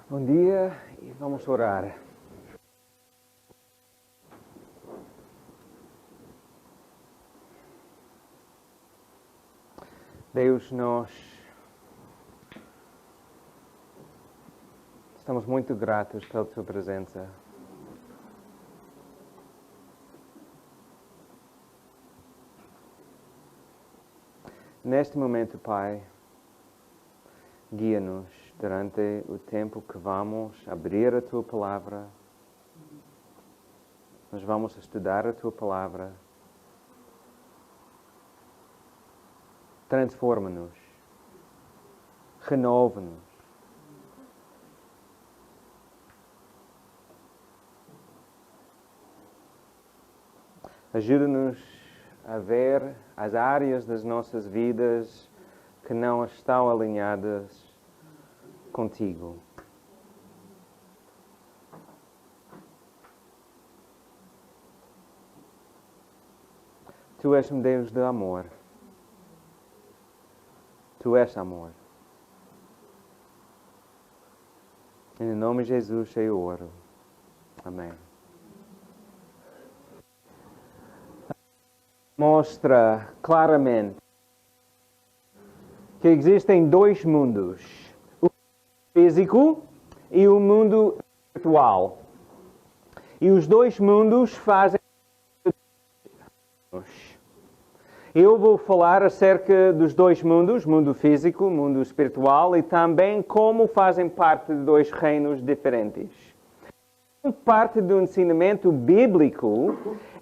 Bom dia e vamos orar. Deus, nós estamos muito gratos pela Tua presença. Neste momento, Pai, guia-nos durante o tempo que vamos abrir a Tua Palavra. Nós vamos estudar a Tua Palavra. Transforma-nos. Renova-nos. Ajuda-nos a ver as áreas das nossas vidas que não estão alinhadas contigo. Tu és um Deus de amor. Tu és amor. Em nome de Jesus eu oro. Amém. Mostra claramente que existem dois mundos. O mundo físico e o mundo espiritual. E os dois mundos fazem. Eu vou falar acerca dos dois mundos, mundo físico, mundo espiritual, e também como fazem parte de dois reinos diferentes. Parte do ensinamento bíblico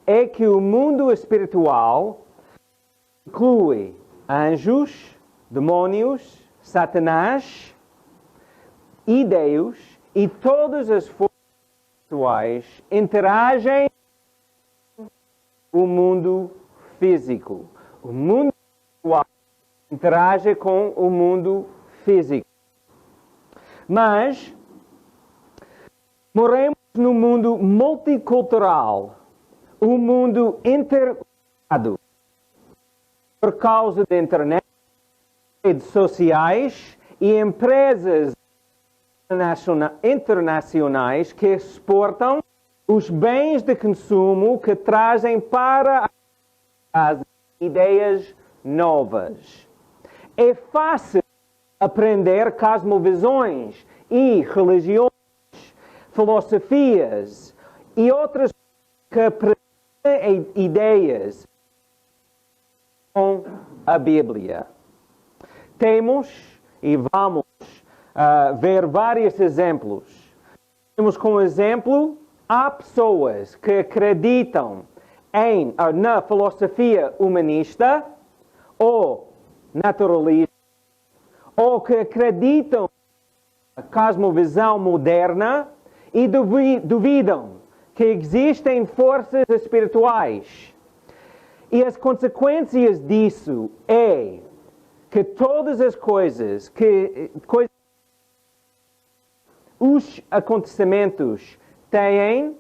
é que o mundo espiritual inclui anjos, demônios, Satanás e Deus, e todas as forças espirituais interagem com o mundo físico. O mundo espiritual interage com o mundo físico. Mas moramos num mundo multicultural, um mundo interligado. Por causa da internet, redes sociais e empresas internacionais que exportam os bens de consumo que trazem para as ideias novas. É fácil aprender cosmovisões e religiões, filosofias e outras que apresentam ideias com a Bíblia. Temos e vamos ver vários exemplos. Temos como exemplo, há pessoas que acreditam na filosofia humanista ou naturalista, ou que acreditam na cosmovisão moderna e duvidam que existem forças espirituais. E as consequências disso é que todas as os acontecimentos têm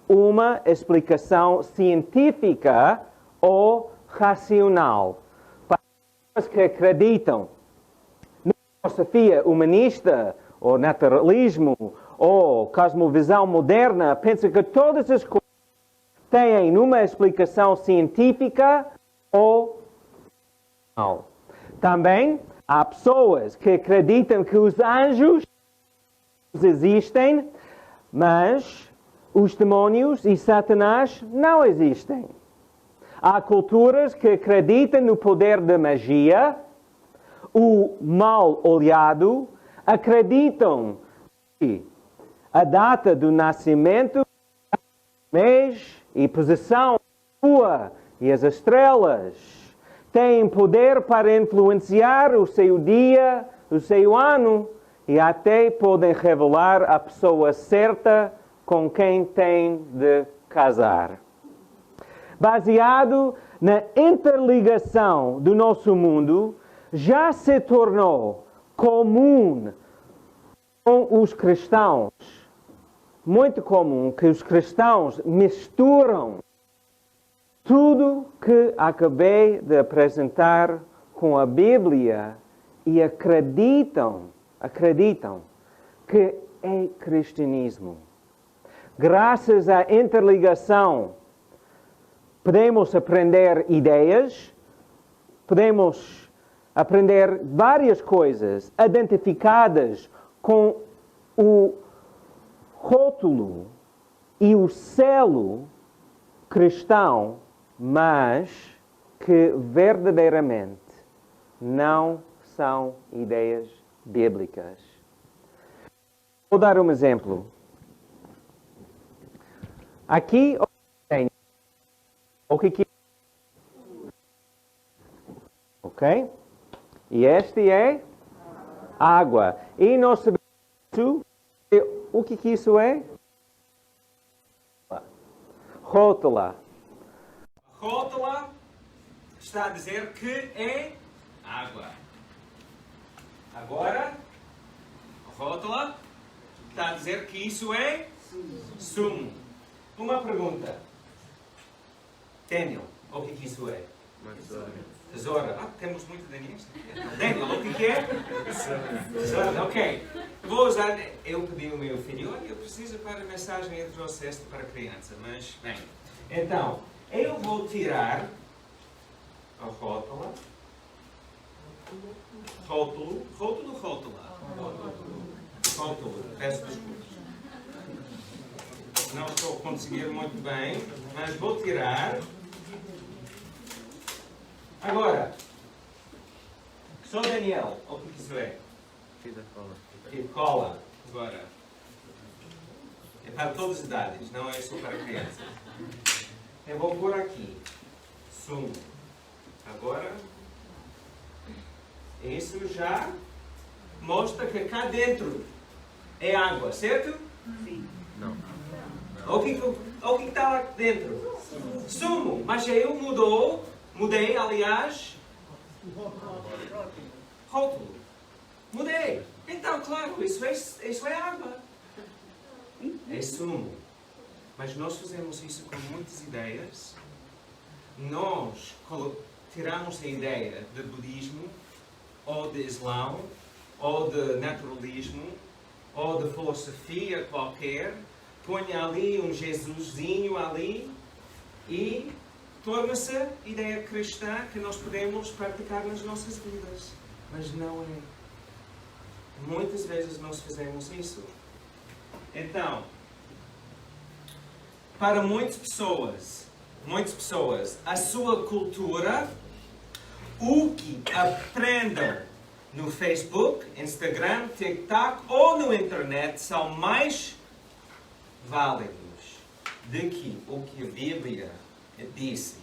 uma explicação científica ou racional. Para as pessoas que acreditam na filosofia humanista, ou naturalismo, ou cosmovisão moderna, pensam que todas as coisas têm uma explicação científica ou racional. Também há pessoas que acreditam que os anjos existem, mas os demônios e Satanás não existem. Há culturas que acreditam no poder da magia, o mal olhado, acreditam que a data do nascimento, mês e posição da lua e as estrelas têm poder para influenciar o seu dia, o seu ano, e até podem revelar a pessoa certa com quem tem de casar. Baseado na interligação do nosso mundo, já se tornou comum com os cristãos, muito comum que os cristãos misturam tudo que acabei de apresentar com a Bíblia e acreditam que é cristianismo. Graças à interligação, podemos aprender ideias, podemos aprender várias coisas identificadas com o rótulo e o selo cristão, mas que verdadeiramente não são ideias bíblicas. Vou dar um exemplo. Aqui tem o que ok? E este é água. E nós sabemos o que isso é? Rótula. Rótula está a dizer que é água. Agora, rótula está a dizer que isso é sumo. Uma pergunta. Daniel, o que isso é? Tesoura. Temos muito Daniel. Daniel, o que é? Tesoura. Ok. Vou usar. Eu pedi ao meu filho, olha, eu preciso para a mensagem entre o cesto para a criança. Mas, bem. Então, eu vou tirar a rótula. Rótulo. Rótulo, rótula. Rótulo. Peço desculpas. Não estou a conseguir muito bem, mas vou tirar. Agora, sou Daniel. O que isso é? Fita cola. Fita cola. Agora. É para todas as idades, não é só para crianças. Eu vou pôr aqui. Sumo. Agora, isso já mostra que cá dentro é água, certo? Sim. Não. O que está lá dentro? Sumo. Mas eu mudei, aliás, rótulo. Mudei. Então, claro, isso é água. É sumo. Mas nós fazemos isso com muitas ideias. Nós tiramos a ideia de budismo, ou de islão, ou de naturalismo, ou de filosofia qualquer, põe ali um Jesusinho ali e torna-se ideia cristã que nós podemos praticar nas nossas vidas. Mas não é. Muitas vezes nós fazemos isso. Então, para muitas pessoas, a sua cultura, o que aprendam no Facebook, Instagram, TikTok ou na internet são mais válidos do que o que a Bíblia disse.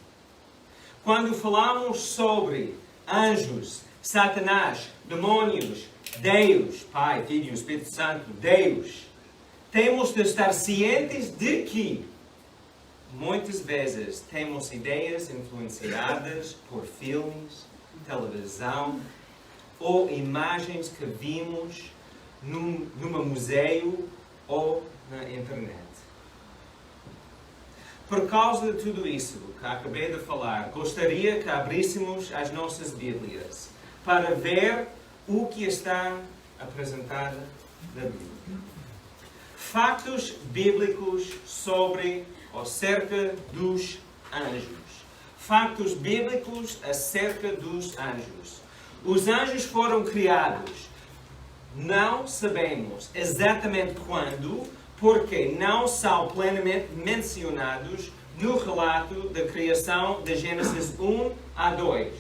Quando falamos sobre anjos, Satanás, demônios, Deus, Pai, Filho e Espírito Santo, Deus, temos de estar cientes de que muitas vezes temos ideias influenciadas por filmes, televisão ou imagens que vimos num museu ou na internet. Por causa de tudo isso que acabei de falar, gostaria que abríssemos as nossas Bíblias para ver o que está apresentado na Bíblia. Fatos bíblicos sobre ou acerca dos anjos. Fatos bíblicos acerca dos anjos. Os anjos foram criados. Não sabemos exatamente quando, porque não são plenamente mencionados no relato da criação de Gênesis 1 a 2.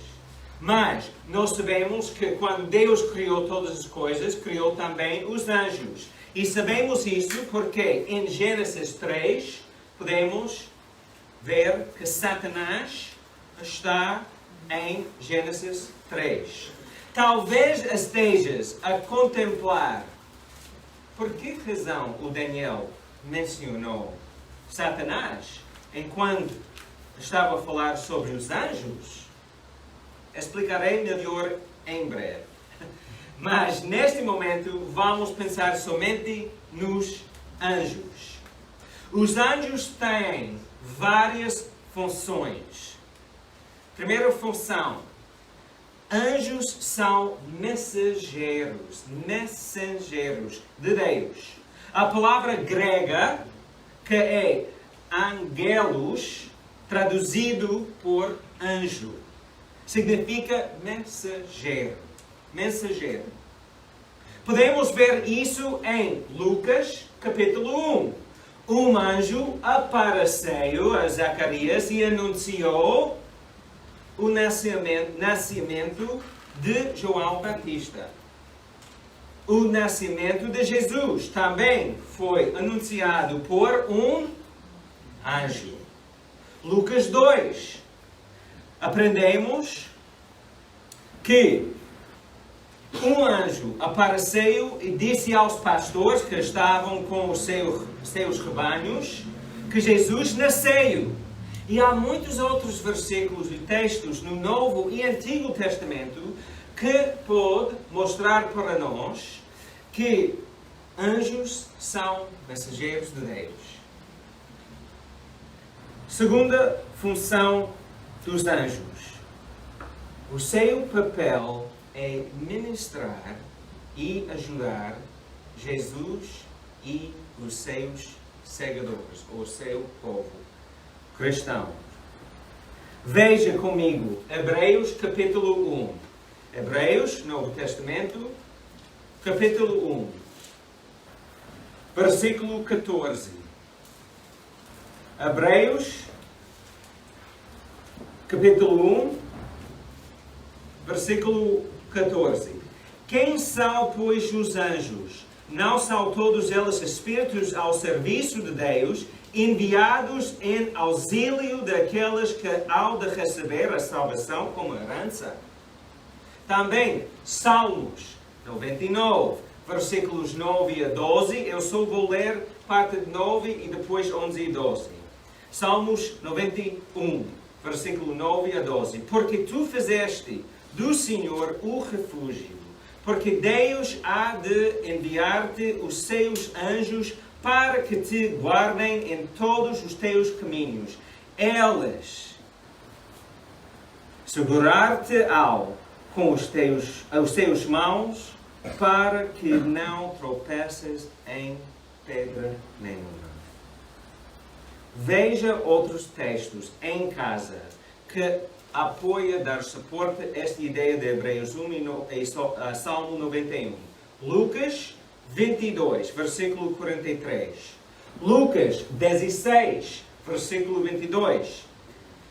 Mas nós sabemos que quando Deus criou todas as coisas, criou também os anjos. E sabemos isso porque em Gênesis 3 podemos ver que Satanás está em Gênesis 3. Talvez estejas a contemplar por que razão o Daniel mencionou Satanás enquanto estava a falar sobre os anjos. Explicarei melhor em breve. Mas neste momento vamos pensar somente nos anjos. Os anjos têm várias funções. Primeira função: anjos são mensageiros de Deus. A palavra grega, que é angelos, traduzido por anjo, significa mensageiro. Mensageiro. Podemos ver isso em Lucas, capítulo 1. Um anjo apareceu a Zacarias e anunciou o nascimento de João Batista. O nascimento de Jesus também foi anunciado por um anjo. Lucas 2. Aprendemos que um anjo apareceu e disse aos pastores que estavam com os seus rebanhos que Jesus nasceu. E há muitos outros versículos e textos no Novo e Antigo Testamento que pode mostrar para nós que anjos são mensageiros de Deus. Segunda função dos anjos. O seu papel é ministrar e ajudar Jesus e os seus seguidores, ou seu povo cristão. Veja comigo Hebreus capítulo 1. Hebreus, Novo Testamento, capítulo 1, versículo 14. Hebreus, capítulo 1, versículo 14. Quem são, pois, os anjos? Não são todos eles espíritos ao serviço de Deus, enviados em auxílio daqueles que hão de receber a salvação como herança? Também, Salmos 99, versículos 9 a 12. Eu só vou ler parte de 9 e depois 11 e 12. Salmos 91, versículo 9 a 12. Porque tu fizeste do Senhor o refúgio, porque Deus há de enviar-te os seus anjos para que te guardem em todos os teus caminhos. Eles segurar-te-ão com os teus mãos, para que não tropeces em pedra nenhuma. Veja outros textos em casa que apoia dar suporte a esta ideia de Hebreus 1 e Salmo 91. Lucas 22, versículo 43. Lucas 16, versículo 22.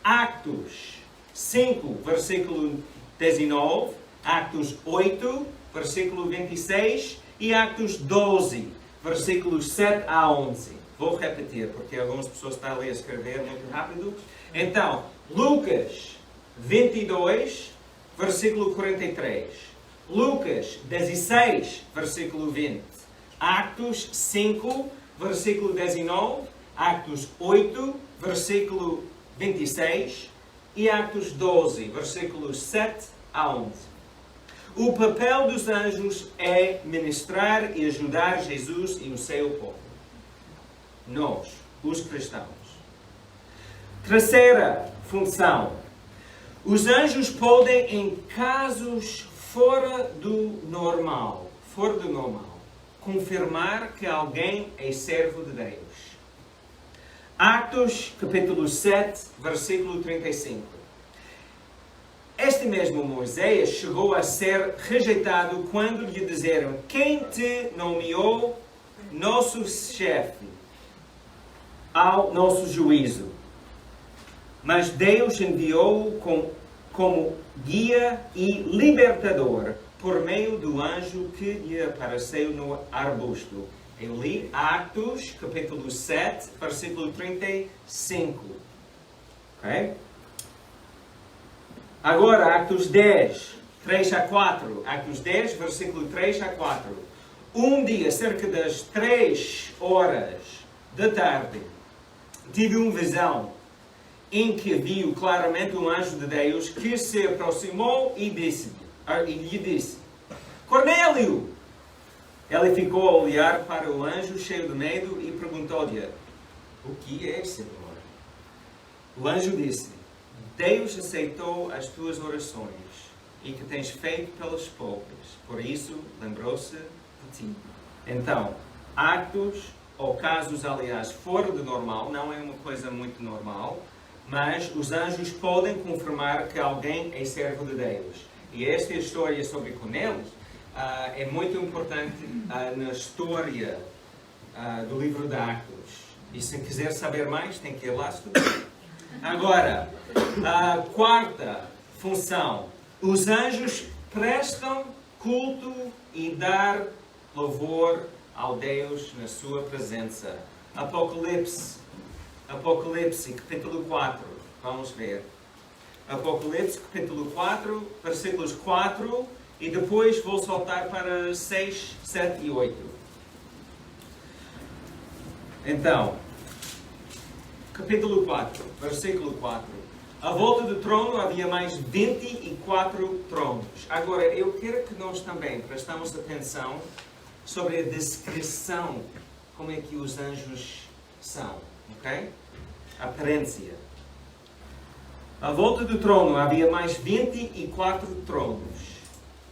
Atos 5, versículo 19. Atos 8, versículo 26. E Atos 12, versículos 7 a 11. Vou repetir, porque algumas pessoas estão ali a escrever muito rápido. Então, Lucas 22, versículo 43. Lucas 16, versículo 20. Atos 5, versículo 19. Atos 8, versículo 26. E Atos 12, versículos 7 a 11. O papel dos anjos é ministrar e ajudar Jesus e o seu povo. Nós, os cristãos. Terceira função. Os anjos podem, em casos fora do normal, confirmar que alguém é servo de Deus. Atos, capítulo 7, versículo 35. Este mesmo Moisés chegou a ser rejeitado quando lhe disseram: quem te nomeou nosso chefe ao nosso juízo? Mas Deus enviou-o como guia e libertador por meio do anjo que lhe apareceu no arbusto. Eu li Atos, capítulo 7, versículo 35. Ok? Agora, Atos 10, 3 a 4. Atos 10, versículo 3 a 4. Um dia, cerca das 3 horas da tarde, tive uma visão em que viu claramente um anjo de Deus que se aproximou e lhe disse: Cornélio! Ele ficou a olhar para o anjo cheio de medo e perguntou-lhe: o que é, Senhor? O anjo disse: Deus aceitou as tuas orações e que tens feito pelas poucas, por isso lembrou-se de ti. Então, actos ou casos, aliás, fora do normal, não é uma coisa muito normal, mas os anjos podem confirmar que alguém é servo de Deus. E esta história sobre Cornélio é muito importante na história do livro de Atos. E se quiser saber mais, tem que ir lá estudar. Agora, a quarta função. Os anjos prestam culto e dar louvor ao Deus na sua presença. Apocalipse, capítulo 4. Vamos ver. Apocalipse, capítulo 4, versículos 4. E depois vou saltar para 6, 7 e 8. Então, capítulo 4, versículo 4. À volta do trono havia mais 24 tronos. Agora, eu quero que nós também prestamos atenção sobre a descrição, como é que os anjos são, ok? A aparência. À volta do trono havia mais 24 tronos.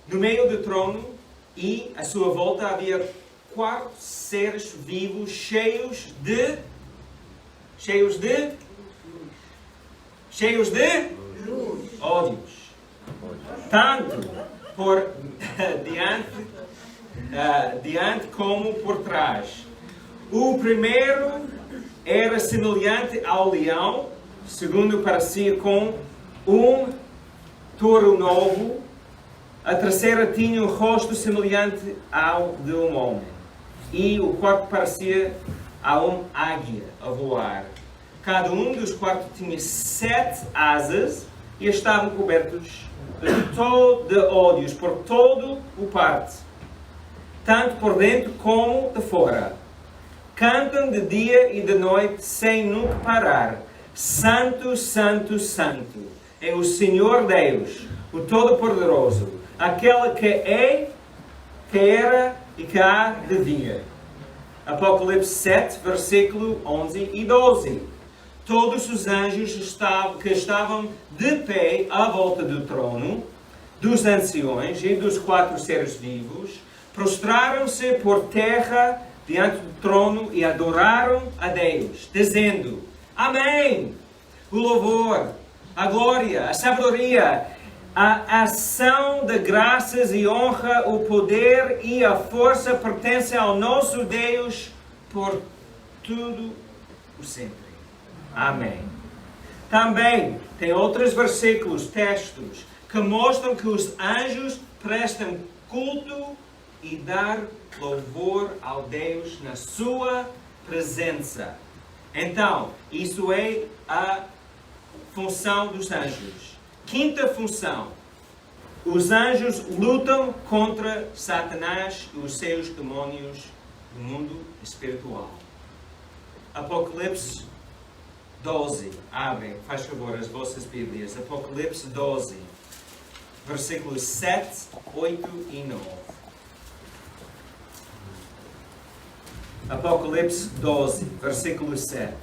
No meio do trono e à sua volta havia 4 seres vivos cheios de olhos. Tanto por diante como por trás. O primeiro era semelhante ao leão, segundo parecia com um touro novo. A terceira tinha um rosto semelhante ao de um homem. E o quarto parecia a uma águia a voar. Cada um dos 4 tinha 7 asas e estavam cobertos de olhos por todo o parte, tanto por dentro como de fora. Cantam de dia e de noite sem nunca parar. Santo, Santo, Santo é o Senhor Deus, o Todo-Poderoso, aquele que é, que era e que há de vir. Apocalipse 7, versículo 11 e 12. Todos os anjos que estavam de pé à volta do trono, dos anciões e dos 4 seres vivos, prostraram-se por terra diante do trono e adoraram a Deus, dizendo: Amém! O louvor, a glória, a sabedoria, a ação de graças e honra, o poder e a força pertencem ao nosso Deus por tudo o sempre. Amém. Também tem outros versículos, textos, que mostram que os anjos prestam culto e dar louvor ao Deus na sua presença. Então, isso é a função dos anjos. Quinta função. Os anjos lutam contra Satanás e os seus demónios do mundo espiritual. Apocalipse 12. Abrem, faz favor, as vossas Bíblias. Apocalipse 12. Versículos 7, 8 e 9. Apocalipse 12, versículo 7.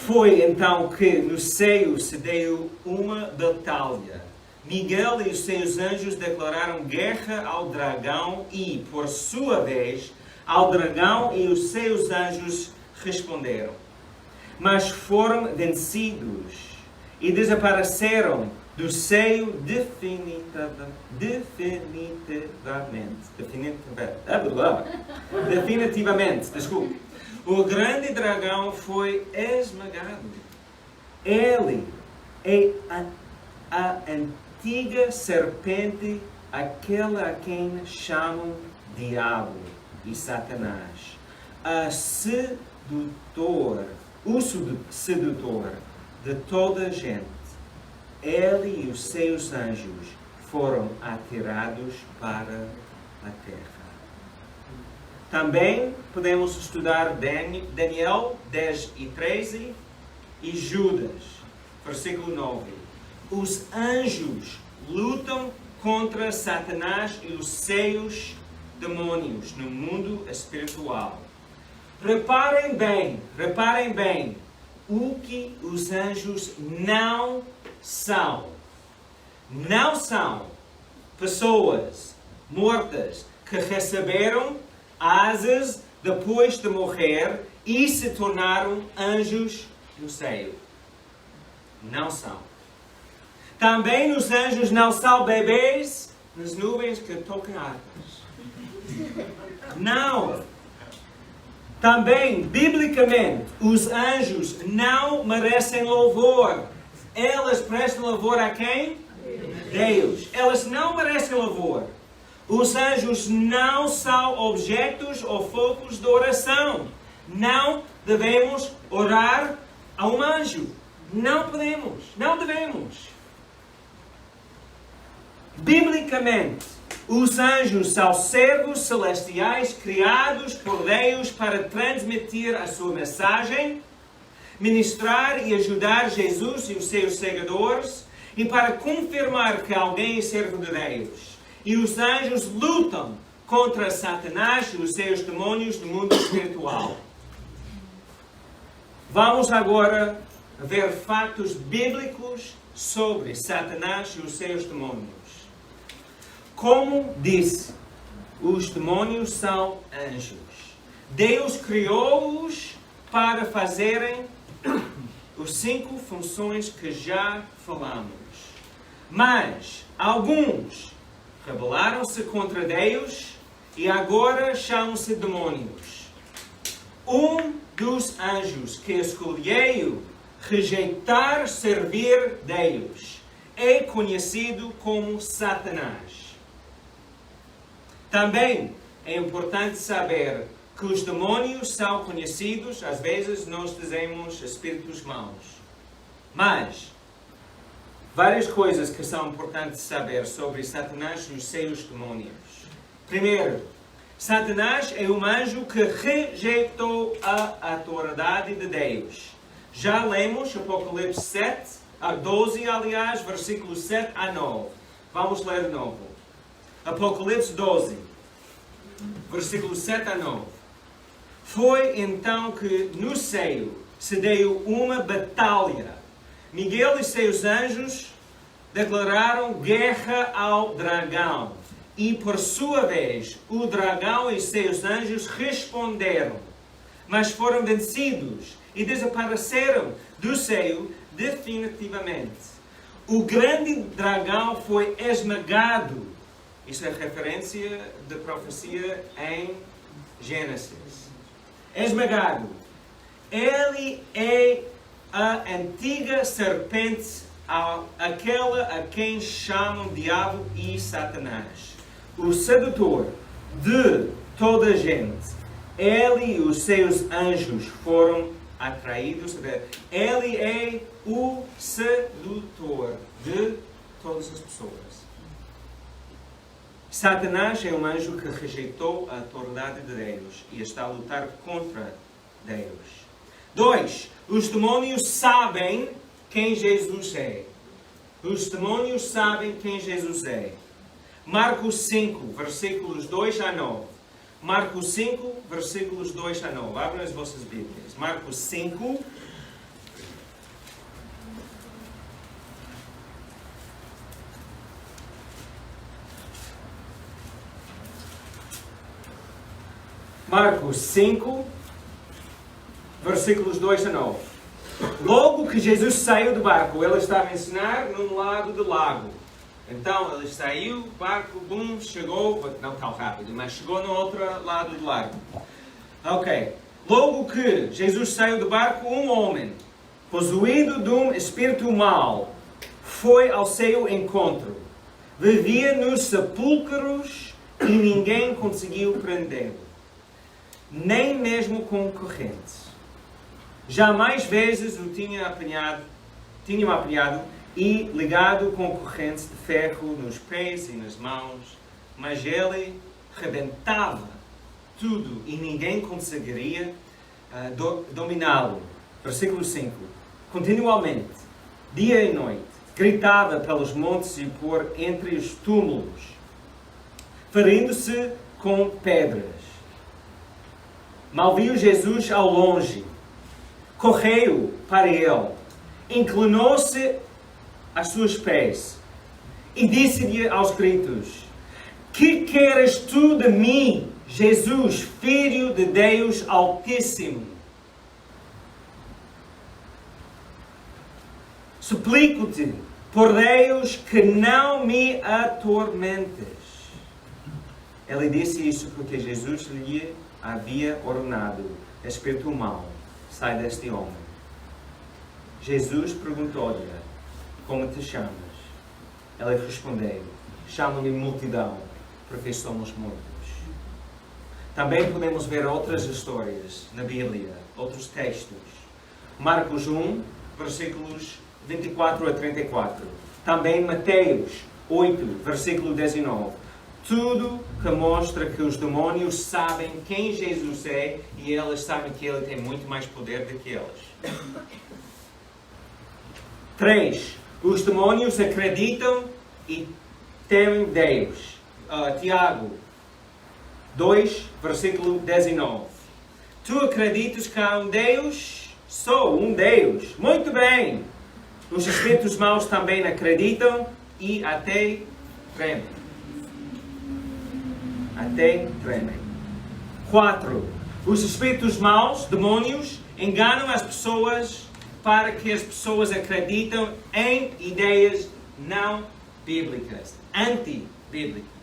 Foi então que no céu se deu uma batalha. Miguel e os seus anjos declararam guerra ao dragão e, por sua vez, ao dragão e os seus anjos responderam. Mas foram vencidos e desapareceram do céu definitivamente. Desculpe. O grande dragão foi esmagado. Ele é a antiga serpente, aquela a quem chamam Diabo e Satanás, o sedutor de toda a gente. Ele e os seus anjos foram atirados para a terra. Também podemos estudar Daniel 10 e 13 e Judas, versículo 9. Os anjos lutam contra Satanás e os seus demónios no mundo espiritual. Reparem bem o que os anjos não são. Não são pessoas mortas que receberam asas depois de morrer e se tornaram anjos no céu. Não são. Também os anjos não são bebês nas nuvens que tocam harpas. Não. Também, biblicamente, os anjos não merecem louvor. Elas prestam louvor a quem? Deus. Elas não merecem louvor. Os anjos não são objetos ou focos de oração. Não devemos orar a um anjo. Não podemos. Não devemos. Biblicamente, os anjos são servos celestiais criados por Deus para transmitir a sua mensagem, ministrar e ajudar Jesus e os seus seguidores e para confirmar que alguém é servo de Deus. E os anjos lutam contra Satanás e os seus demônios do mundo espiritual. Vamos agora ver fatos bíblicos sobre Satanás e os seus demônios. Como disse, os demônios são anjos. Deus criou-os para fazerem as 5 funções que já falamos. Mas alguns rebelaram-se contra Deus e agora chamam-se demônios. Um dos anjos que escolheu rejeitar servir Deus é conhecido como Satanás. Também é importante saber que os demônios são conhecidos, às vezes nós dizemos espíritos maus. Mas, várias coisas que são importantes saber sobre Satanás e os seus demônios. Primeiro, Satanás é um anjo que rejeitou a autoridade de Deus. Já lemos Apocalipse 12, versículos 7 a 9. Vamos ler de novo. Apocalipse 12, versículos 7 a 9. Foi então que no céu se deu uma batalha. Miguel e seus anjos declararam guerra ao dragão. E por sua vez, o dragão e seus anjos responderam. Mas foram vencidos e desapareceram do céu definitivamente. O grande dragão foi esmagado. Isso é referência de profecia em Gênesis. Esmagado. Ele é a antiga serpente, aquela a quem chamam diabo e Satanás. O sedutor de toda a gente. Ele e os seus anjos foram atraídos. Ele é o sedutor de todas as pessoas. Satanás é um anjo que rejeitou a autoridade de Deus e está a lutar contra Deus. 2. Os demônios sabem quem Jesus é. Os demônios sabem quem Jesus é. Marcos 5, versículos 2 a 9. Marcos 5, versículos 2 a 9. Abram as vossas Bíblias. Marcos 5. Marcos 5, versículos 2 a 9. Logo que Jesus saiu do barco, ele estava a ensinar num lado do lago. Então ele saiu, o barco, chegou, não tão rápido, mas chegou no outro lado do lago. Ok. Logo que Jesus saiu do barco, um homem, possuído de um espírito mau, foi ao seu encontro. Vivia nos sepulcros e ninguém conseguiu prendê-lo. Nem mesmo com correntes. Jamais vezes o tinham apanhado e ligado com correntes de ferro nos pés e nas mãos, mas ele rebentava tudo e ninguém conseguiria dominá-lo. Versículo 5. Continuamente, dia e noite, gritava pelos montes e por entre os túmulos, ferindo-se com pedras. Mal viu Jesus ao longe, correu para ele, inclinou-se a seus pés e disse-lhe aos gritos: Que queres tu de mim, Jesus, Filho de Deus Altíssimo, suplico-te, por Deus, que não me atormentes. Ele disse isso porque Jesus lhe havia ordenado: espírito mau, sai deste homem. Jesus perguntou-lhe: como te chamas? Ele respondeu: chamo-me multidão, porque somos muitos. Também podemos ver outras histórias na Bíblia, outros textos. Marcos 1, versículos 24 a 34. Também Mateus 8, versículo 19. Tudo que mostra que os demônios sabem quem Jesus é e eles sabem que Ele tem muito mais poder do que eles. 3. Os demônios acreditam e temem Deus. Tiago 2, versículo 19. Tu acreditas que há um Deus? Sou um Deus. Muito bem. Os espíritos maus também acreditam e até tremem. Até tremem. 4. Os espíritos maus, demônios, enganam as pessoas para que as pessoas acreditam em ideias não bíblicas, anti-bíblicas.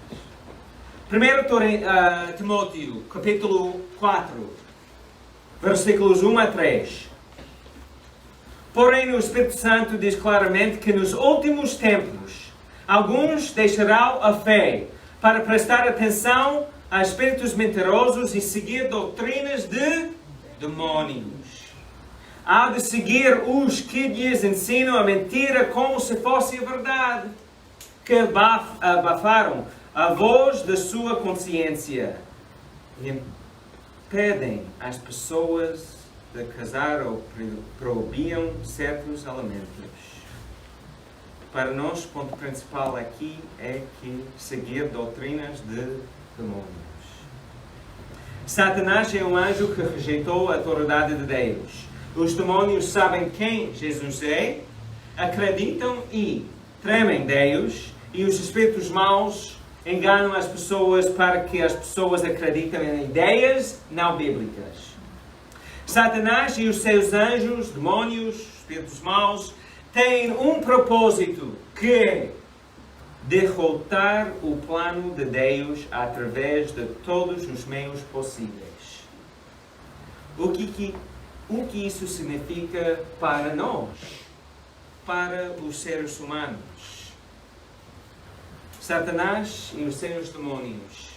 1 Timóteo, capítulo 4, versículos 1 a 3. Porém, o Espírito Santo diz claramente que nos últimos tempos, alguns deixarão a fé para prestar atenção a espíritos mentirosos e seguir doutrinas de demônios. Há de seguir os que lhes ensinam a mentira como se fosse a verdade, que abafaram a voz da sua consciência e impedem as pessoas de casar ou proibiam certos alimentos. Para nós, o ponto principal aqui é que seguir doutrinas de demônios. Satanás é um anjo que rejeitou a autoridade de Deus. Os demônios sabem quem Jesus é, acreditam e tremem Deus, e os espíritos maus enganam as pessoas para que as pessoas acreditem em ideias não bíblicas. Satanás e os seus anjos, demônios, espíritos maus, têm um propósito, que é derrotar o plano de Deus através de todos os meios possíveis. O que isso significa para nós, para os seres humanos? Satanás e os seus demônios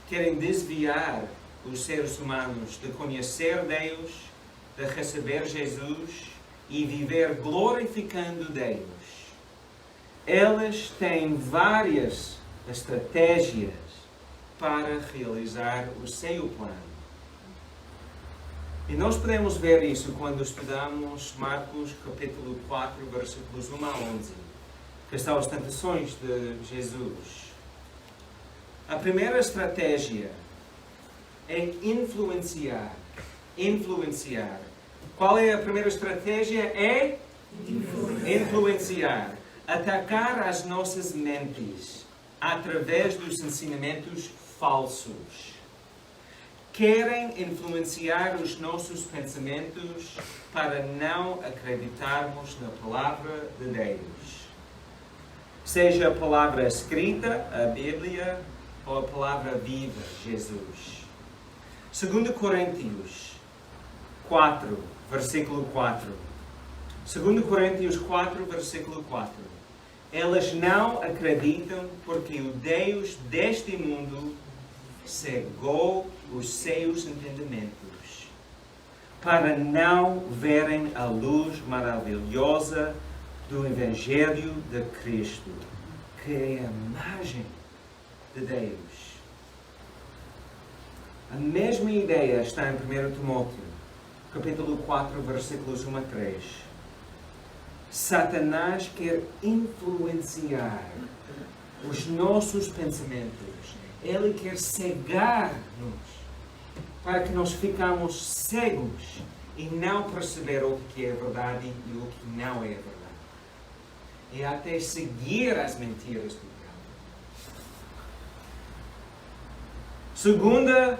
querem desviar os seres humanos de conhecer Deus, de receber Jesus e viver glorificando Deus. Elas têm várias estratégias para realizar o seu plano. E nós podemos ver isso quando estudamos Marcos capítulo 4, versículos 1 a 11, que são as tentações de Jesus. A primeira estratégia é influenciar. Influenciar. Qual é a primeira estratégia? É influenciar. Atacar as nossas mentes através dos ensinamentos falsos. Querem influenciar os nossos pensamentos para não acreditarmos na palavra de Deus. Seja a palavra escrita, a Bíblia, ou a palavra viva, Jesus. 2 Coríntios 4, versículo 4. 2 Coríntios 4, versículo 4. Elas não acreditam porque o Deus deste mundo cegou os seus entendimentos, para não verem a luz maravilhosa do Evangelho de Cristo, que é a imagem de Deus. A mesma ideia está em 1 Timóteo, capítulo 4, versículos 1 a 3. Satanás quer influenciar os nossos pensamentos. Ele quer cegar-nos para que nós ficamos cegos e não perceber o que é verdade e o que não é verdade. E até seguir as mentiras do diabo. Segunda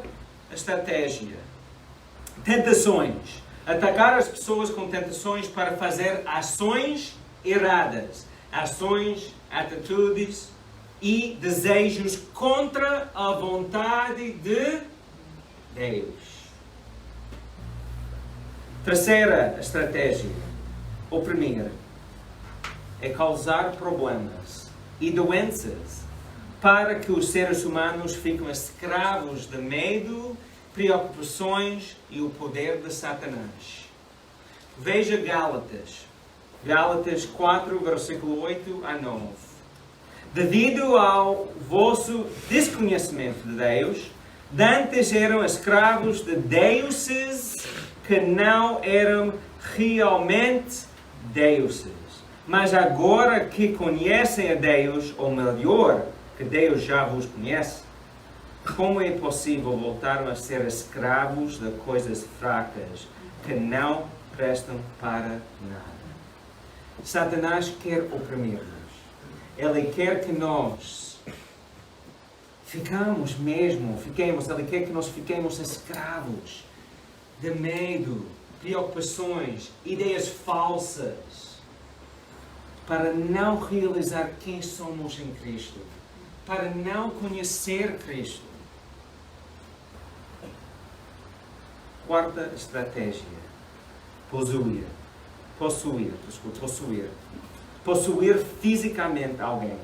estratégia: tentações. Atacar as pessoas com tentações para fazer ações erradas. Ações, atitudes e desejos contra a vontade de Deus. Terceira estratégia: oprimir. É causar problemas e doenças para que os seres humanos fiquem escravos de medo, preocupações e o poder de Satanás. Veja Gálatas 4, versículo 8 a 9. Devido ao vosso desconhecimento de Deus, dantes eram escravos de deuses que não eram realmente deuses. Mas agora que conhecem a Deus, ou melhor, que Deus já vos conhece, como é possível voltar a ser escravos de coisas fracas que não prestam para nada? Satanás quer oprimir-nos. Ele quer que nós ele quer que nós fiquemos escravos de medo, preocupações, ideias falsas, para não realizar quem somos em Cristo, para não conhecer Cristo. Quarta estratégia: possuir. Possuir fisicamente alguém.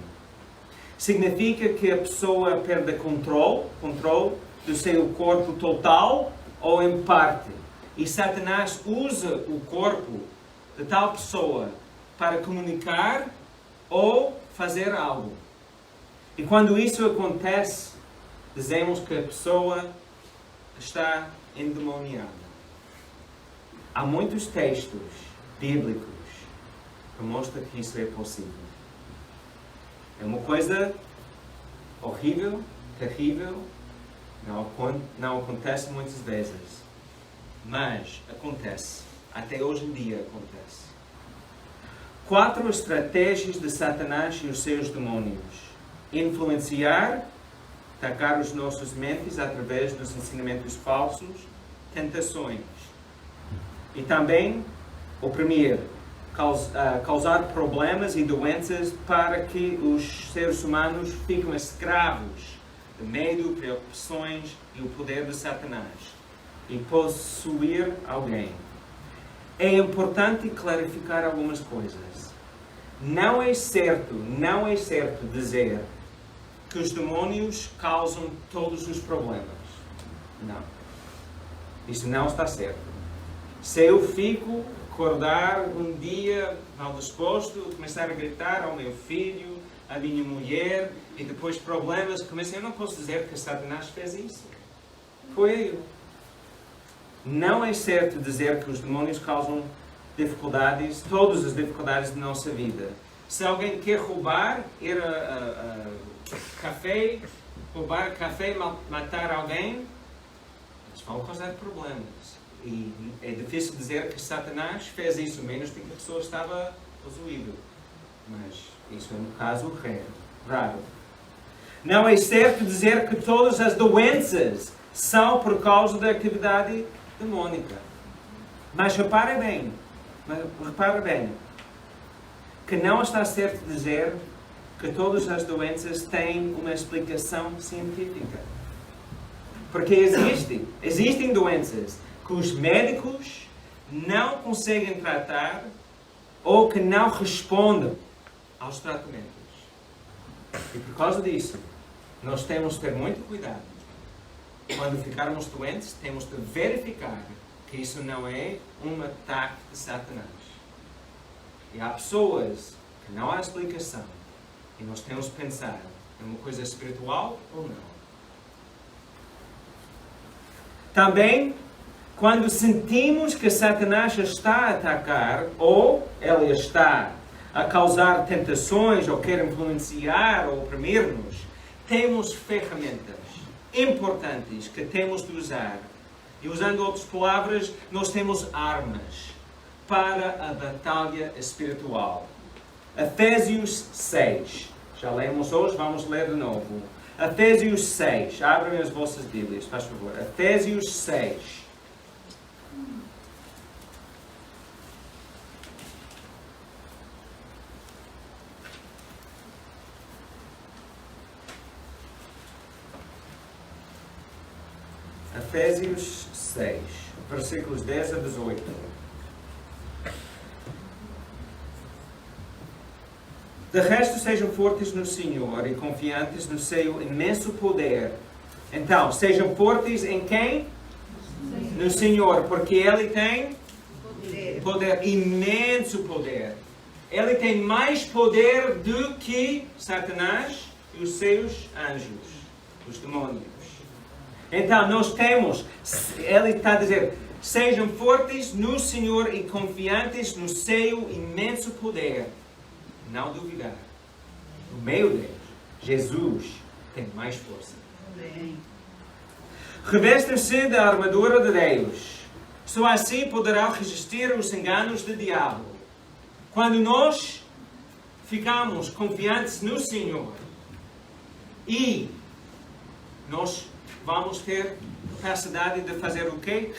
Significa que a pessoa perde controle do seu corpo total ou em parte. E Satanás usa o corpo de tal pessoa para comunicar ou fazer algo. E quando isso acontece, dizemos que a pessoa está endemoniada. Há muitos textos bíblicos que mostram que isso é possível. É uma coisa horrível, terrível, não acontece muitas vezes, mas acontece. Até hoje em dia acontece. 4 estratégias de Satanás e os seus demônios: influenciar, atacar os nossos mentes através dos ensinamentos falsos, tentações. E também oprimir, causar problemas e doenças para que os seres humanos fiquem escravos de medo, preocupações e o poder de Satanás. E possuir alguém. É importante clarificar algumas coisas. Não é certo dizer que os demônios causam todos os problemas. Não. Isso não está certo. Se eu fico acordar um dia mal disposto, começar a gritar ao meu filho, à minha mulher, e depois problemas começam, eu não posso dizer que Satanás fez isso. Foi eu. Não é certo dizer que os demônios causam dificuldades, todas as dificuldades da nossa vida. Se alguém quer roubar, ir a café, matar alguém, eles vão causar problemas. E é difícil dizer que Satanás fez isso, menos que a pessoa estava possuída. Mas isso é um caso raro. Não é certo dizer que todas as doenças são por causa da atividade demônica. Mas repare bem, que não está certo dizer que todas as doenças têm uma explicação científica. Porque existem doenças que os médicos não conseguem tratar ou que não respondem aos tratamentos. E por causa disso, nós temos que ter muito cuidado. Quando ficarmos doentes, temos de verificar que isso não é um ataque de Satanás. E há pessoas que não há explicação. E nós temos que pensar, é uma coisa espiritual ou não? Também, quando sentimos que Satanás está a atacar, ou ele está a causar tentações, ou quer influenciar ou oprimir-nos, temos ferramentas importantes que temos de usar. E usando outras palavras, nós temos armas para a batalha espiritual. Efésios 6. Já lemos hoje, vamos ler de novo. Efésios 6. Abrem as vossas Bíblias, faz favor. Efésios 6. Efésios 6, versículos 10 a 18. De resto, sejam fortes no Senhor e confiantes no seu imenso poder. Então, sejam fortes em quem? No Senhor, porque Ele tem poder, imenso poder. Ele tem mais poder do que Satanás e os seus anjos, os demônios. Então, nós temos, ele está a dizer, sejam fortes no Senhor e confiantes no seu imenso poder. Não duvidar. No meu Deus, Jesus tem mais força. Revestam-se da armadura de Deus. Só assim poderão resistir os enganos do diabo. Quando nós ficamos confiantes no Senhor e nós vamos ter capacidade de fazer o quê?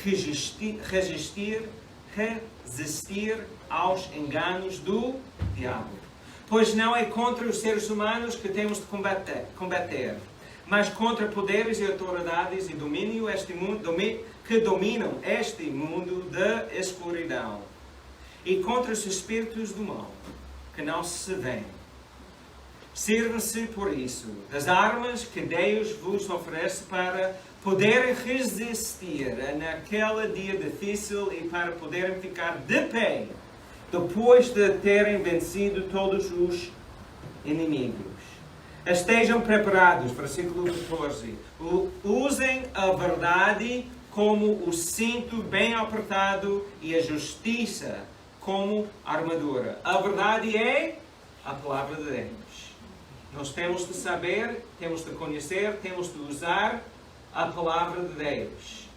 Resistir aos enganos do diabo. Pois não é contra os seres humanos que temos de combater, mas contra poderes e autoridades e domínio que dominam este mundo da escuridão, e contra os espíritos do mal, que não se veem. Sirvam-se, por isso, das armas que Deus vos oferece para poderem resistir naquele dia difícil e para poderem ficar de pé, depois de terem vencido todos os inimigos. Estejam preparados, versículo 14. Usem a verdade como o cinto bem apertado e a justiça como armadura. A verdade é a palavra de Deus. Nós temos de saber, temos de conhecer, temos de usar a palavra de Deus.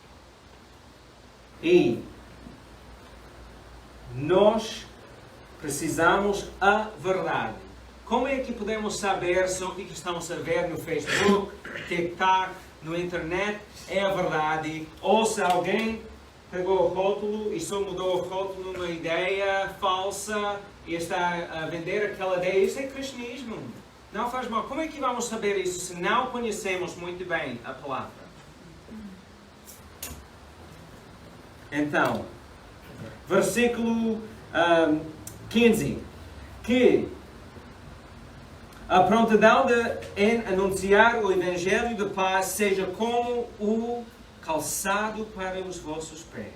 E nós precisamos a verdade. Como é que podemos saber se o que estamos a ver no Facebook, TikTok, no internet é a verdade? Ou se alguém pegou o rótulo e só mudou o rótulo numa ideia falsa e está a vender aquela ideia? Isso é cristianismo. Não faz mal. Como é que vamos saber isso se não conhecemos muito bem a palavra? Então, versículo 15. Que a prontidão em anunciar o Evangelho de paz seja como o calçado para os vossos pés.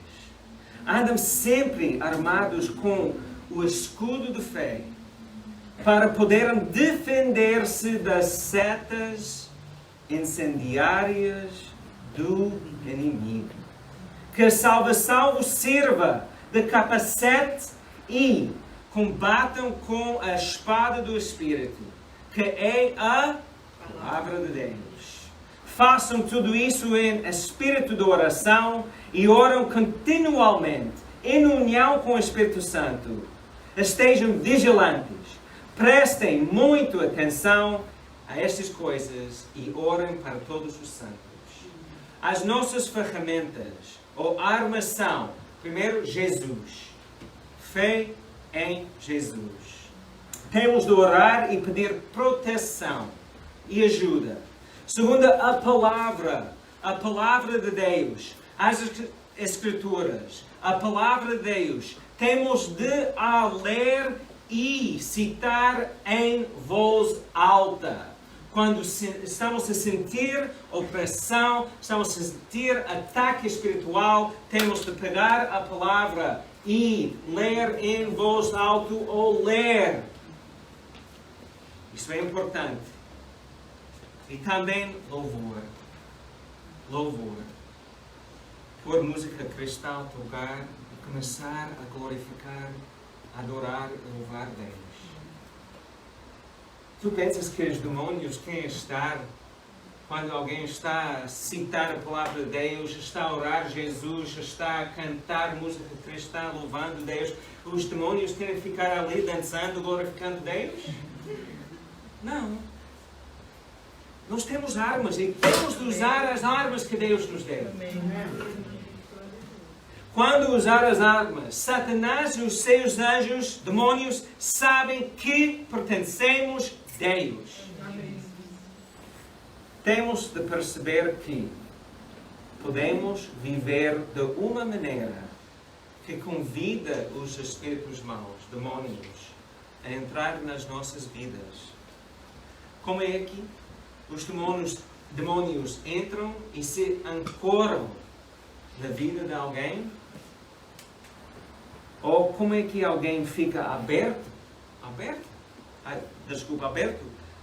Andam sempre armados com o escudo de fé, para poderem defender-se das setas incendiárias do inimigo. Que a salvação vos sirva de capacete e combatam com a espada do Espírito, que é a palavra de Deus. Façam tudo isso em espírito de oração e oram continuamente, em união com o Espírito Santo. Estejam vigilantes. Prestem muito atenção a estas coisas e orem para todos os santos. As nossas ferramentas ou armas são, primeiro, Jesus. Fé em Jesus. Temos de orar e pedir proteção e ajuda. Segunda, a palavra de Deus, as Escrituras, a palavra de Deus. Temos de a ler e citar em voz alta. Quando estamos a sentir opressão, estamos a sentir ataque espiritual, temos de pegar a palavra e ler em voz alta ou ler. Isso é importante. E também louvor. Louvor. Pôr música cristã, tocar e começar a glorificar, adorar e louvar Deus. Tu pensas que os demônios querem estar quando alguém está a citar a palavra de Deus, está a orar Jesus, está a cantar música cristã, louvando Deus? Os demônios querem ficar ali dançando, glorificando Deus? Não. Nós temos armas e temos de usar as armas que Deus nos deu. Quando usar as armas, Satanás e os seus anjos, demônios, sabem que pertencemos a Deus. Temos de perceber que podemos viver de uma maneira que convida os espíritos maus, demônios, a entrar nas nossas vidas. Como é que os demônios entram e se ancoram na vida de alguém? Ou como é que alguém fica aberto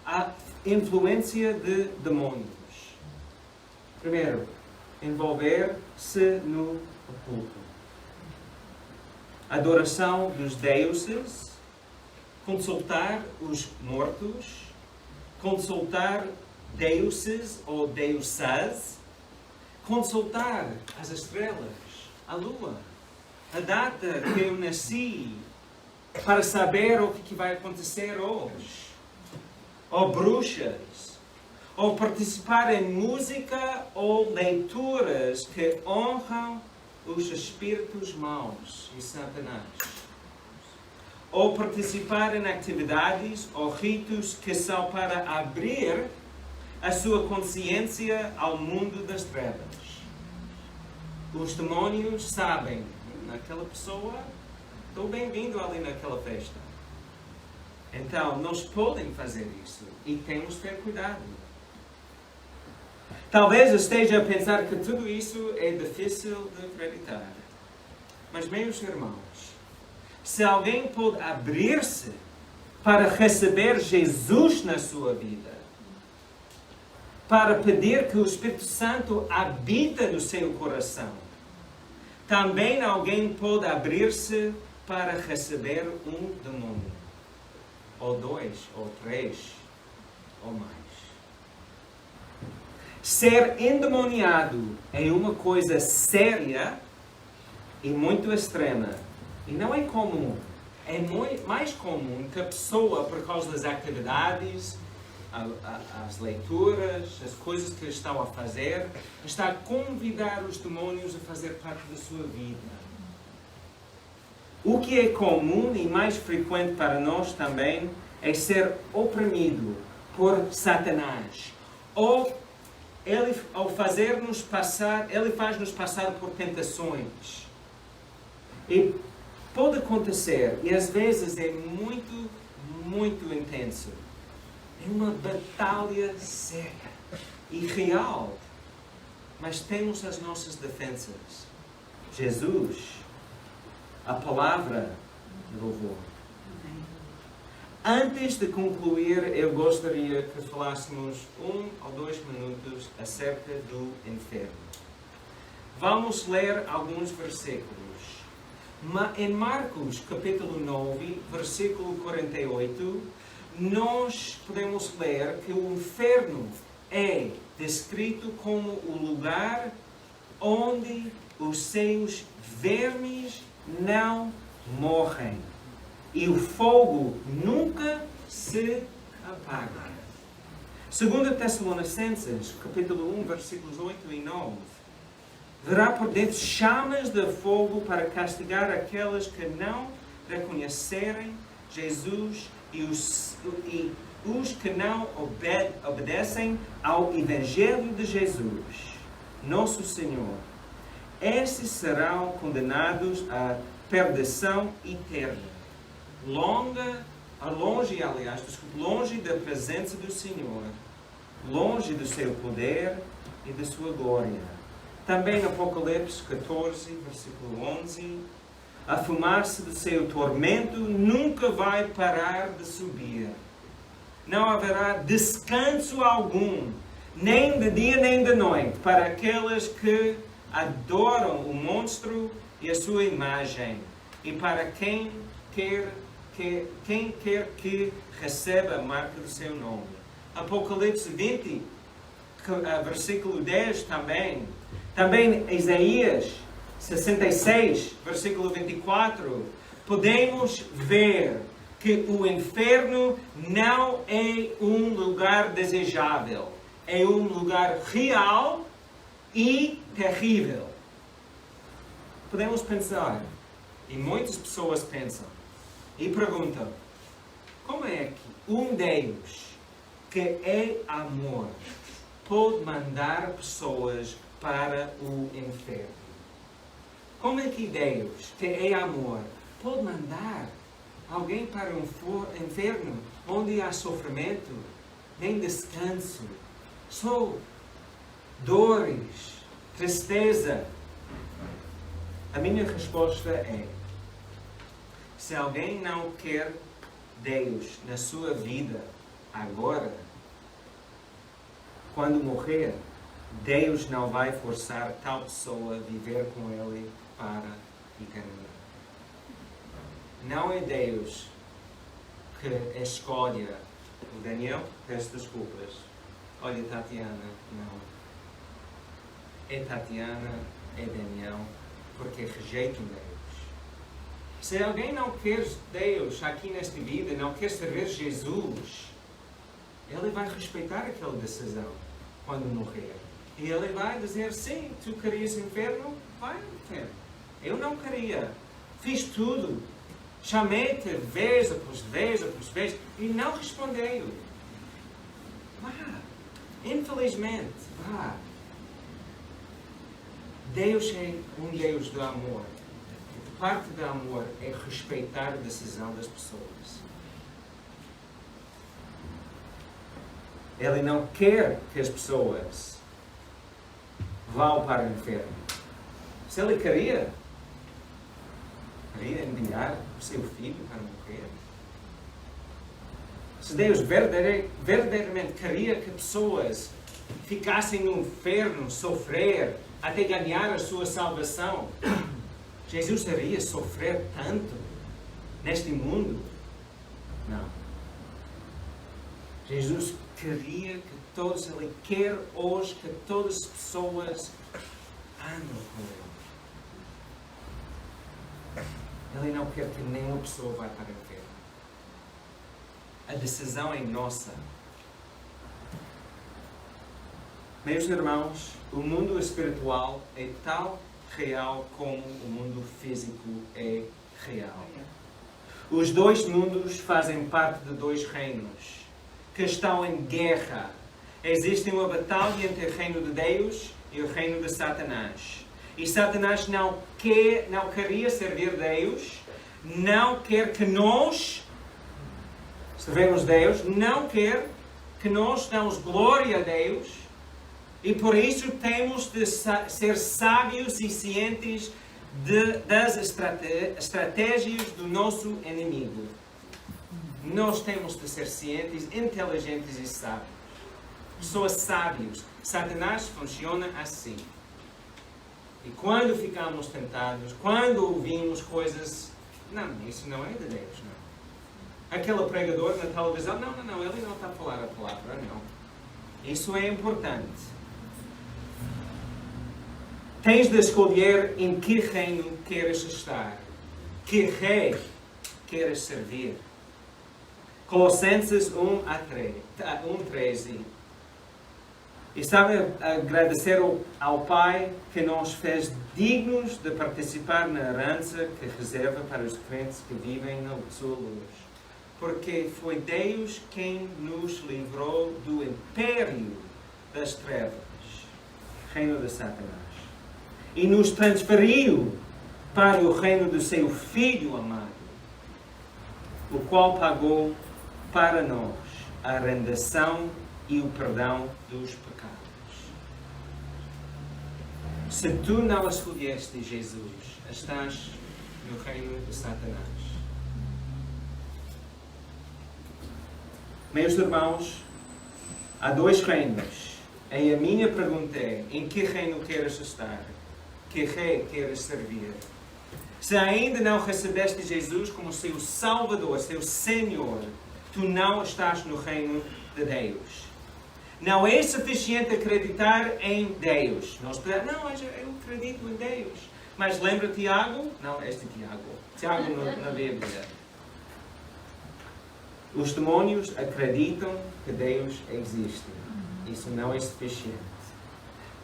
à influência de demônios? Primeiro, envolver-se no oculto. Adoração dos deuses, consultar os mortos, consultar deuses ou deusas, consultar as estrelas, a lua, a data que eu nasci, para saber o que vai acontecer hoje. Ou bruxas, ou participar em música ou leituras que honram os espíritos maus e Satanás. Ou participar em atividades ou ritos que são para abrir a sua consciência ao mundo das trevas. Os demônios sabem, naquela pessoa, estou bem-vindo ali naquela festa. Então, nós podemos fazer isso e temos de ter cuidado. Talvez esteja a pensar que tudo isso é difícil de acreditar. Mas, meus irmãos, se alguém pode abrir-se para receber Jesus na sua vida, para pedir que o Espírito Santo habite no seu coração, também alguém pode abrir-se para receber um demônio, ou dois, ou três, ou mais. Ser endemoniado é uma coisa séria e muito extrema. E não é comum. É mais comum que a pessoa, por causa das atividades, as leituras, as coisas que estão a fazer, está a convidar os demônios a fazer parte da sua vida. O que é comum e mais frequente para nós também é ser oprimido por Satanás. Ou ele faz-nos passar por tentações. E pode acontecer, e às vezes é muito, muito intenso. É uma batalha séria e real. Mas temos as nossas defensas. Jesus, a palavra de louvor. Antes de concluir, eu gostaria que falássemos 1 ou 2 minutos acerca do inferno. Vamos ler alguns versículos. Em Marcos, capítulo 9, versículo 48, nós podemos ler que o inferno é descrito como o lugar onde os seus vermes não morrem e o fogo nunca se apaga. 2 Tessalonicenses, capítulo 1, versículos 8 e 9. Verá por dentro chamas de fogo para castigar aqueles que não reconhecerem Jesus e os que não obedecem ao Evangelho de Jesus, nosso Senhor. Esses serão condenados à perdição eterna. Longe da presença do Senhor, longe do seu poder e da sua glória. Também Apocalipse 14, versículo 11. A fumaça do seu tormento nunca vai parar de subir. Não haverá descanso algum, nem de dia nem de noite, para aqueles que adoram o monstro e a sua imagem, e para quem quer que receba a marca do seu nome. Apocalipse 20, versículo 10 também. Também Isaías 66, versículo 24. Podemos ver que o inferno não é um lugar desejável. é um lugar real e terrível. Podemos pensar, e muitas pessoas pensam, e perguntam, como é que um Deus que é amor pode mandar pessoas para o inferno? Como é que Deus, que é amor, pode mandar alguém para um inferno onde há sofrimento, nem descanso, só dores, tristeza? A minha resposta é: se alguém não quer Deus na sua vida agora, quando morrer, Deus não vai forçar tal pessoa a viver com Ele para a eternidade. Não é Deus que escolhe o Daniel, peço desculpas. Olha, Tatiana, não. É Tatiana, é Daniel, porque rejeitam Deus. Se alguém não quer Deus aqui nesta vida, não quer servir Jesus, ele vai respeitar aquela decisão quando morrer. E ele vai dizer, sim, tu querias inferno? Vai ao inferno. Eu não queria. Fiz tudo. Chamei-te vez após vez após vez e não respondeu. Vá. Infelizmente, vá. Deus é um Deus do amor. E parte do amor é respeitar a decisão das pessoas. Ele não quer que as pessoas vão para o inferno. Se ele queria enviar o seu filho para morrer. Se Deus verdadeiramente queria que pessoas ficassem no inferno, sofrer, até ganhar a sua salvação, Jesus iria sofrer tanto neste mundo? Não. Jesus queria que todos, Ele quer hoje que todas as pessoas andem com Ele. Ele não quer que nenhuma pessoa vá para o inferno. A decisão é nossa. Meus irmãos, o mundo espiritual é tão real como o mundo físico é real. Os dois mundos fazem parte de dois reinos que estão em guerra. Existe uma batalha entre o reino de Deus e o reino de Satanás. E Satanás não queria servir Deus, não quer que nós servemos Deus, não quer que nós damos glória a Deus, e por isso temos de ser sábios e cientes das estratégias do nosso inimigo. Nós temos de ser cientes, inteligentes e sábios. Pessoas sábios. Satanás funciona assim. E quando ficamos tentados, quando ouvimos coisas, não, isso não é de Deus, não. Aquele pregador na televisão, não, ele não está a falar a palavra, não. Isso é importante. Tens de escolher em que reino queres estar, que rei queres servir. Colossenses 1:13. E sabe, agradecer ao Pai que nos fez dignos de participar na herança que reserva para os crentes que vivem na sua luz. Porque foi Deus quem nos livrou do império das trevas, reino de Satanás, e nos transferiu para o reino do seu Filho amado, o qual pagou para nós a rendição e o perdão dos pecados. Se tu não escolheste Jesus, estás no reino de Satanás. Meus irmãos, há dois reinos. E a minha pergunta é, em que reino queres estar? Que rei queres servir? Se ainda não recebeste Jesus como seu Salvador, seu Senhor, tu não estás no reino de Deus. Não é suficiente acreditar em Deus. Nós podemos, não, eu acredito em Deus. Mas lembra Tiago? Não, este Tiago. Tiago na Bíblia. Os demónios acreditam que Deus existe. Isso não é suficiente.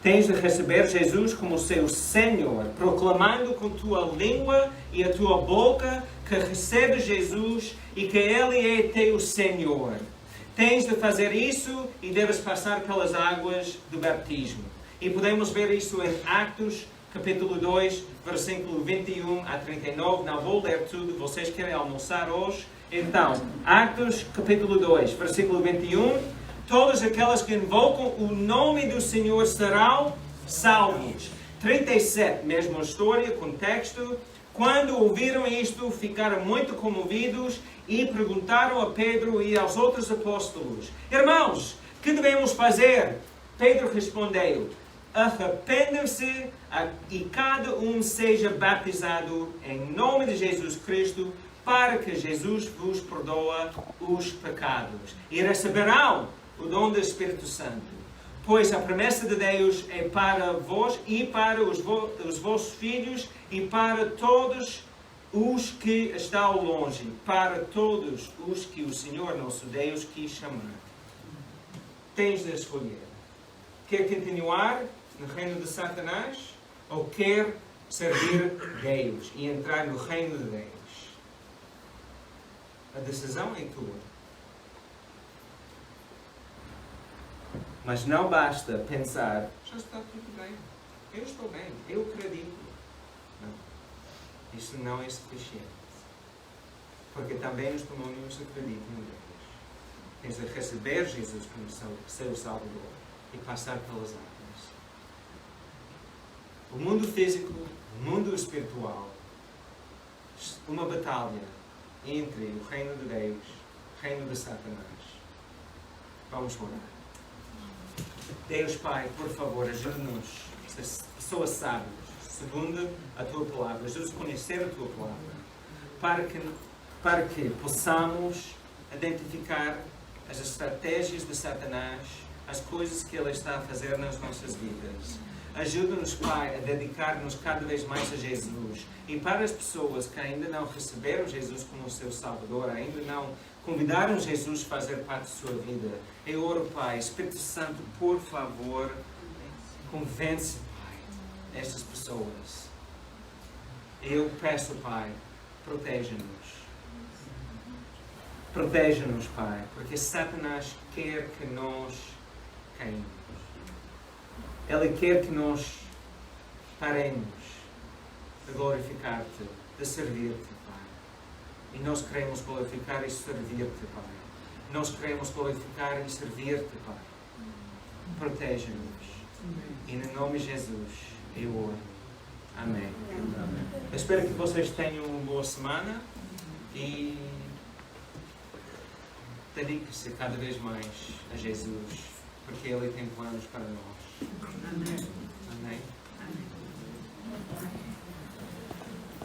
Tens de receber Jesus como seu Senhor, proclamando com tua língua e a tua boca que recebes Jesus e que Ele é teu Senhor. Tens de fazer isso e deves passar pelas águas do batismo. E podemos ver isso em Atos, capítulo 2, versículo 21 a 39. Não vou ler tudo, vocês querem almoçar hoje? Então, Atos, capítulo 2, versículo 21. Todos aqueles que invocam o nome do Senhor serão salvos. 37, mesma história, contexto. Quando ouviram isto, ficaram muito comovidos e perguntaram a Pedro e aos outros apóstolos: Irmãos, que devemos fazer? Pedro respondeu: Arrependam-se e cada um seja batizado em nome de Jesus Cristo, para que Jesus vos perdoe os pecados. E receberão o dom do Espírito Santo. Pois a promessa de Deus é para vós e para os vossos filhos e para todos os que estão longe, para todos os que o Senhor nosso Deus quis chamar. Tens de escolher. Quer continuar no reino de Satanás ou quer servir Deus e entrar no reino de Deus? A decisão é tua. Mas não basta pensar, já está tudo bem, eu estou bem, eu acredito. Não. Isso não é suficiente. Porque também os demônios acreditam em Deus. Tens de receber Jesus como seu Salvador e passar pelas águas. O mundo físico, o mundo espiritual, uma batalha entre o reino de Deus e o reino de Satanás. Vamos orar. Deus Pai, por favor, ajude-nos a ser pessoas sábias, segundo a Tua Palavra. Ajude-nos a conhecer a Tua Palavra, para que possamos identificar as estratégias de Satanás, as coisas que ele está a fazer nas nossas vidas. Ajuda-nos, Pai, a dedicar-nos cada vez mais a Jesus. E para as pessoas que ainda não receberam Jesus como seu Salvador, ainda não convidaram Jesus a fazer parte de sua vida, eu oro, Pai, Espírito Santo, por favor, convence, Pai, estas pessoas. Eu peço, Pai, proteja-nos. Proteja-nos, Pai, porque Satanás quer que nós caímos. Ele quer que nós paremos de glorificar-te, de servir-te, Pai. E nós queremos glorificar e servir-te, Pai. Nós queremos glorificar e servir-te, Pai. Proteja-nos. E no nome de Jesus, eu oro. Amém. Amém. Eu espero que vocês tenham uma boa semana e dedique-se cada vez mais a Jesus, porque Ele tem planos para nós.